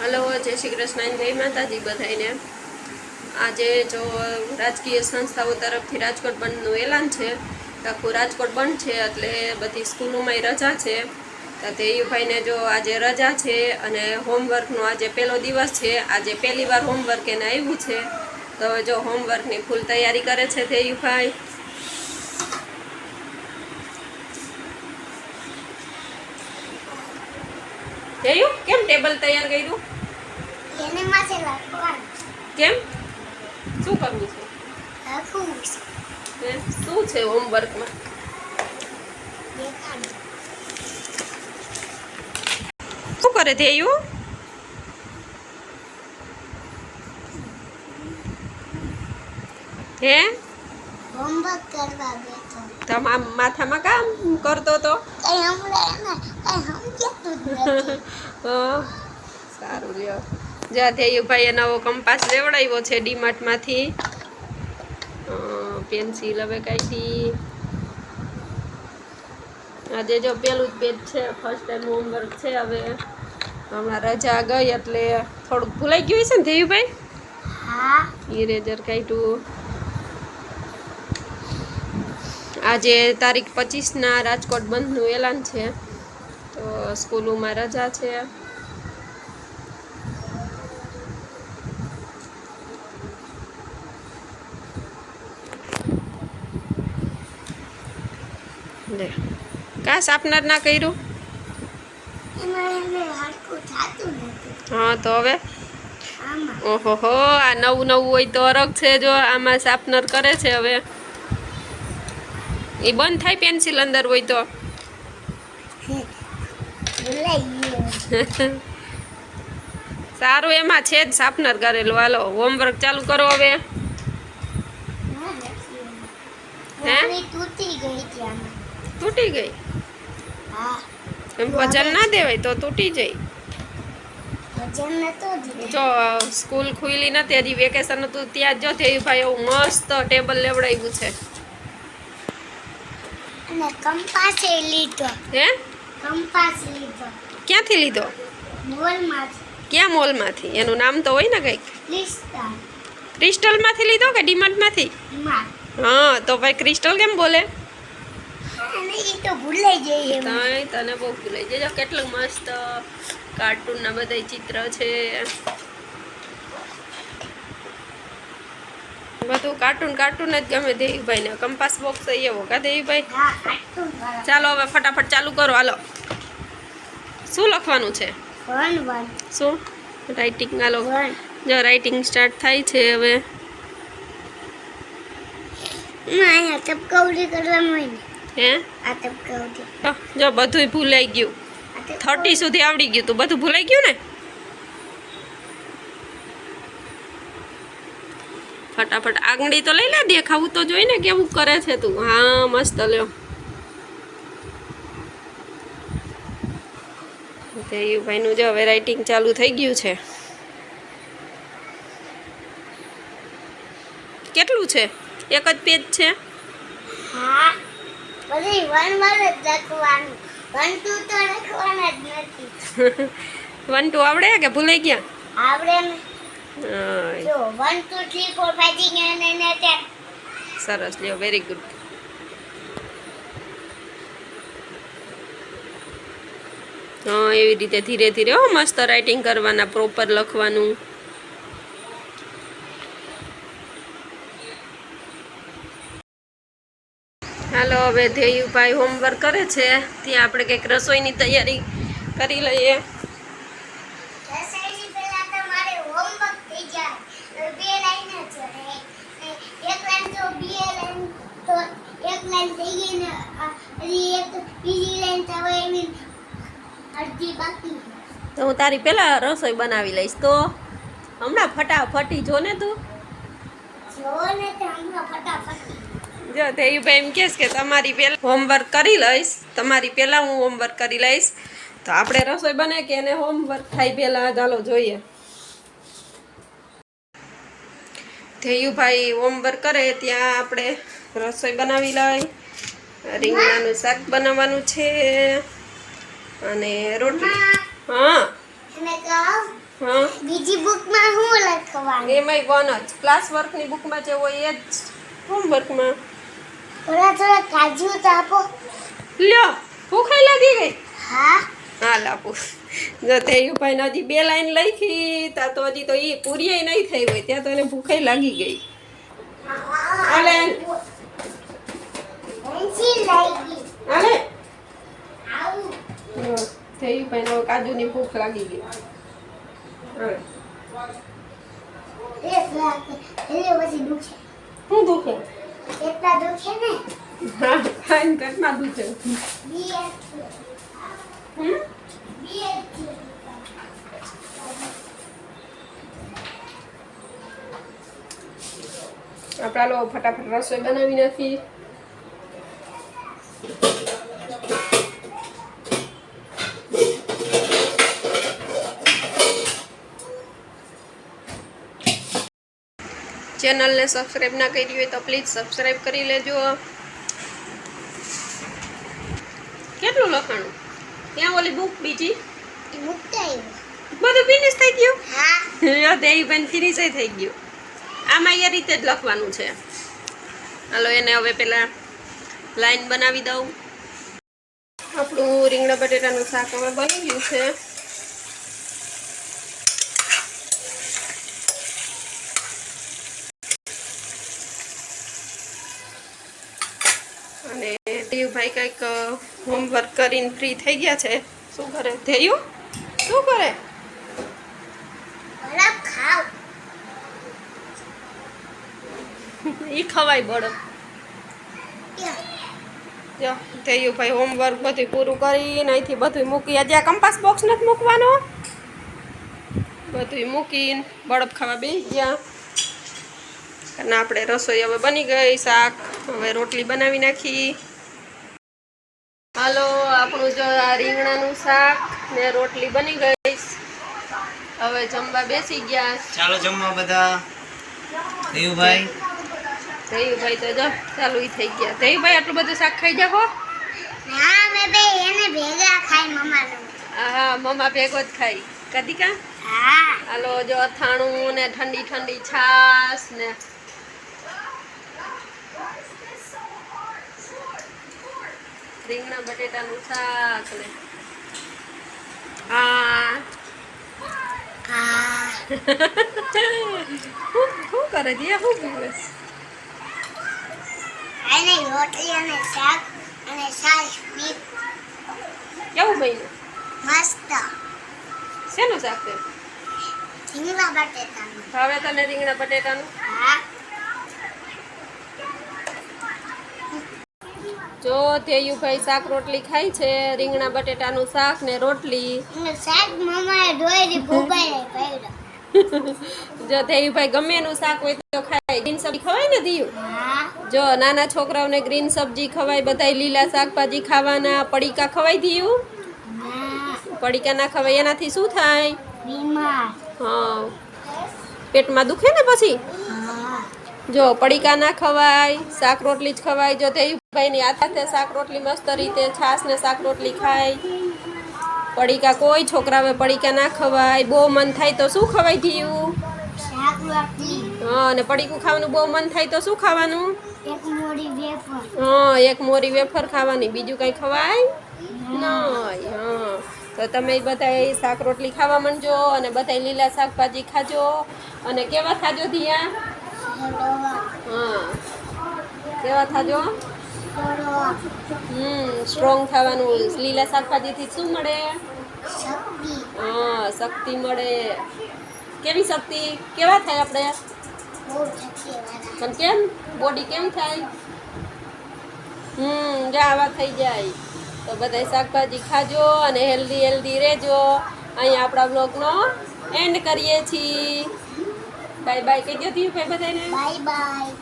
Hello, જય શ્રી કૃષ્ણ, જય માતાજી બધાને। આજે જો રાજકીય સંસ્થાઓ તરફથી રાજકોટ બંધનું એલાન છે। આખું રાજકોટ બંધ છે એટલે બધી સ્કૂલોમાં રજા છે। તો દેયુભાઈને જો આજે રજા છે અને હોમવર્કનો આજે પહેલો દિવસ છે। આજે પહેલી વાર હોમવર્ક એને આવ્યું છે, તો જો હોમવર્કની ફૂલ તૈયારી કરે છે દેયુભાઈ। દેયુ, કેમ ટેબલ તૈયાર કર્યું? એને માથે લખવાનું। કેમ? શું કરવું છે? લખવું છે। શું છે હોમવર્કમાં? દેખાડ। શું કરે દેયુ? હે? હોમવર્ક કરવા બેઠો। તમામ માથામાં કામ કરતો તો? કઈ હમણાં ને કઈ સમજાતું જ નથી। સારું લ્યો। જા દેયુભાઈએ નવો કંપાસ લેવડાવ્યો છે ડીમાર્ટમાંથી। પેન્સિલ હવે કાઢી। આજે જો પેલું જ પેજ છે, ફર્સ્ટ ટાઈમ હોમવર્ક છે। હવે હમણાં રજા ગઈ એટલે થોડુંક ભૂલાઈ ગયું છે ને દેયુભાઈ? હા। ઇરેઝર કાઢ્યું। આજે તારીખ 25ના રાજકોટ બંધનું એલાન છે, તો સ્કૂલોમાં રજા છે। લે કા શાર્પનર ના કર્યું? એમાં એને હરખું થતું નથી। હા તો હવે આમાં ઓહો હો, આ નવું નવું હોય તો અરગ છે। જો આમાં શાર્પનર કરે છે હવે એ બંધ થાય પેન્સિલ અંદર હોય તો। ભૂલાઈ ગયું। સારું, એમાં છે જ શાર્પનર કરેલું। હાલો હોમવર્ક ચાલુ કરો હવે। હે? તૂટી ગઈ હતી આમાં। તૂટી ગઈ? હા। એમ વજન ના દેવાય તો તૂટી જાય। વજન નતો દીધો। જો સ્કૂલ ખુલી નથી હજી, વેકેશન હતું ત્યાં જો દેયુભાઈ એવું મસ્ત ટેબલ લેવડાવ્યું છે। અને કંપાસ લીધો। હે? કંપાસ લીધો ક્યાંથી લીધો? મોલમાંથી। ક્યાં મોલમાંથી? એનું નામ તો હોય ને કંઈક? ક્રિસ્ટલ। ક્રિસ્ટલમાંથી લીધો કે ડીમાર્ટમાંથી? ડીમાર્ટ। હા તો ભાઈ ક્રિસ્ટલ કેમ બોલે? અને એ તો ભૂલાઈ જાય એમ। તને બહુ ભૂલાઈ જાય। કેટલું મસ્ત કાર્ટૂનના બધા ચિત્ર છે। બધું કાર્ટૂન કાર્ટૂન જ ગમે દેવીભાઈને। કંપાસ બોક્સ એવો કા દેવીભાઈ? હા, કાર્ટૂન વાળા। ચાલો હવે ફટાફટ ચાલુ કરો। હાલો, શું લખવાનું છે? 1 1 શું રાઇટિંગ? હાલો 1 જો રાઇટિંગ સ્ટાર્ટ થાય છે હવે। ના, અહીંયા ટપકાવડી કરવાનું હોય ને। હે? આ ટપકાવડી। જો બધુંય ભૂલાઈ ગયું। 30 સુધી આવડી ગયું તું, બધું ભૂલાઈ ગયું ને? ફટાફટ આંગળી તો લઈ લે, દેખાવું તો જોઈ ને કેવું કરે છે તું। હા મસ્ત લ્યો। દેયુભાઈનું જો હવે રાઇટિંગ ચાલુ થઈ ગયું છે। કેટલું છે? એક જ પેજ છે? હા, બધી 1 1 જ લખવાનું। 1 2 તો લખવાના જ નથી। 1 2 આવડે કે ભૂલાઈ ગયા? આવડે ને। હા, જો 1 2 3 4 5 6 7 8 9 સરસ લ્યો, વેરી ગુડ। હા, એવી રીતે ધીરે ધીરે હો, મસ્ત રાઇટિંગ કરવાના, પ્રોપર લખવાનું। હાલો હવે દેયુભાઈ હોમવર્ક કરે છે, ત્યાં આપણે કંઈક રસોઈની તૈયારી કરી લઈએ। રસોઈની પહેલા તો મારે હોમવર્ક થઈ જાય। બે લાઈન જ છે, એક લાઈન તો બે લાઈન તો એક લાઈન થઈ ગઈ ને, હજી એક બીજી લાઈન તો હવે એની અડધી બાકી છે। તો હું તારી પહેલા રસોઈ બનાવી લઈશ, તો હમણાં ફટાફટી જો ને તું। જો ને તો હમણાં ફટાફટ। જો દેયુભાઈ એમ કહેશ કે તમારી પહેલાં હોમવર્ક કરી લઈશ, તમારી પહેલાં હું હોમવર્ક કરી લઈશ, તો આપણે રસોઈ બને કે એને હોમવર્ક થાય પહેલાં? ચાલો જોઈએ। દેયુભાઈ હોમવર્ક કરે ત્યાં આપણે રસોઈ બનાવી લઈ। રીંગણાનું શાક બનાવવાનું છે અને રોટલી। હા એને કહું હા બીજી બુકમાં શું લખવાનું? એમાંય વન જ ક્લાસ વર્કની બુકમાં જે હોય એ જ હોમવર્કમાં. થોડા કાજુ તો આપો. લ્યો ભૂખાઈ લાગી ગઈ. હા હા લાપુ. જો તે ભાઈ હજી 2 લાઈન લખી તા તો હજી તો એ પૂરી નહીં થઈ હોય ત્યાં તો એને ભૂખાઈ લાગી ગઈ. હાલે પેન્સિલ લાગી. હાલે આવું થઈ ભાઈ કાજુની ભૂખ લાગી ગઈ. હાલે એટલે પછી દુખે. શું દુખે? કેટલા દુખે ને? હા ખાઈને પેટમાં દુખે. હમ આપણા લોકો ફટાફટ રસોઈ બનાવી નાખી. ચેનલને સબસ્ક્રાઈબ ના કરી હોય તો પ્લીઝ સબસ્ક્રાઈબ કરી લેજો. કેટલું લખાણું? ત્યાં ઓલી બુક બીજી બધું ફિનિશ થઈ ગયું. હા દેવી બેન ફિનિશ થઈ ગયું. આમાં એ રીતે જ લખવાનું છે. હાલો એને હવે પેલા લાઈન બનાવી દઉં. આપણું રીંગણા બટેટાનું શાક હવે બની ગયું છે. અને દેવભાઈ કંઈક હોમવર્ક કરીને ફ્રી થઈ ગયા છે. શું કરે થયું? શું કરે? બરફ ખાવ. ઈ ખવાય બળદ. જો ભાઈ હોમવર્ક બધું પૂરું કરીને અહીંથી બધું મૂકી. આજે આ કંપાસ બોક્સ નથી મૂકવાનો. બધું મૂકીને બળફ ખાવા બેસી ગયા. અને આપણે રસોઈ હવે બની ગઈ. શાક હવે રોટલી બનાવી નાખી. હાલો આપણું જો આ રીંગણાનું શાક ને રોટલી બની ગઈ. હવે જમવા બેસી ગયા. ચાલો જમવા બધા. દેવુભાઈ દેવુભાઈ તો જો ચાલુ થઈ ગયા. દેવુભાઈ આટલું બધું શાક ખાઈ જાઓ. ના મેં બે એને ભેગા ખાઈ મમ્માનું. હા મમ્મા ભેગો જ ખાઈ. કદી કા હા હાલો જો અથાણું ને ઠંડી ઠંડી છાશ ને રીંગણા બટેટાનું શાક ને હા હા શું કરે દિયા? શું પીવસ? અને રોટલી અને શાક અને છાશ પી. કેવું બન્યું? મસ્ત. શેનું શાક છે? રીંગણા બટેટાનું. ભાવે તને રીંગણા બટેટાનું? હા જો ધેયુભાઈ શાક રોટલી ખાય છે. રીંગણા બટેટાનું શાક ને રોટલી. અને શાક મમ્માએ ધોઈને ભૂબાઈ પડ્યો. જો ધેયુભાઈ ગમે એનું શાક હોય તો ખાય. ગ્રીન સબ્જી ખવાય ને દિયું? હા જો નાના છોકરાઓને ગ્રીન સબ્જી ખવાય. બધાય લીલા શાકભાજી ખાવાના. પડીકા ખવાય દિયું? ના પડીકા ના ખવાય એનાથી શું થાય? બીમાર. હા પેટમાં દુખે ને પછી. હા જો પડીકા ના ખવાય. શાક રોટલી જ ખવાય. જો ધેયુભાઈની હાથે શાક રોટલી મસ્ત રીતે છાશ ને શાક રોટલી ખાય. પડીકા કોઈ છોકરાઓએ પડીકા ના ખવાય. બહુ મન થાય તો શું ખવાય થયું? શાક રોટલી. હા અને પડીકું ખાવાનું બહુ મન થાય તો શું ખાવાનું? એક મોડી વેફર. હા એક મોરી વેફર ખાવાની. બીજું કંઈ ખવાય નહીં. હા તો તમે બધા શાક રોટલી ખાવા માંડજો અને બધા લીલા શાકભાજી ખાજો. અને કેવા ખાજો ધીયા? હા કેવા થાજો? સ્ટ્રોંગ થવાનું. લીલા શાકભાજીથી શું મળે? શક્તિ. હા શક્તિ મળે. કેવી શક્તિ? કેવા થાય આપણે? બહુ શક્તિવાળા. પણ કેમ બોડી કેમ થાય? જો આવા થઈ જાય. તો બધા શાકભાજી ખાજો અને હેલ્ધી રહેજો. અહીંયા આપણા બ્લોગનો એન્ડ કરીએ છીએ. બાય બાય કહી દો ભાઈ બધાને. Bye bye.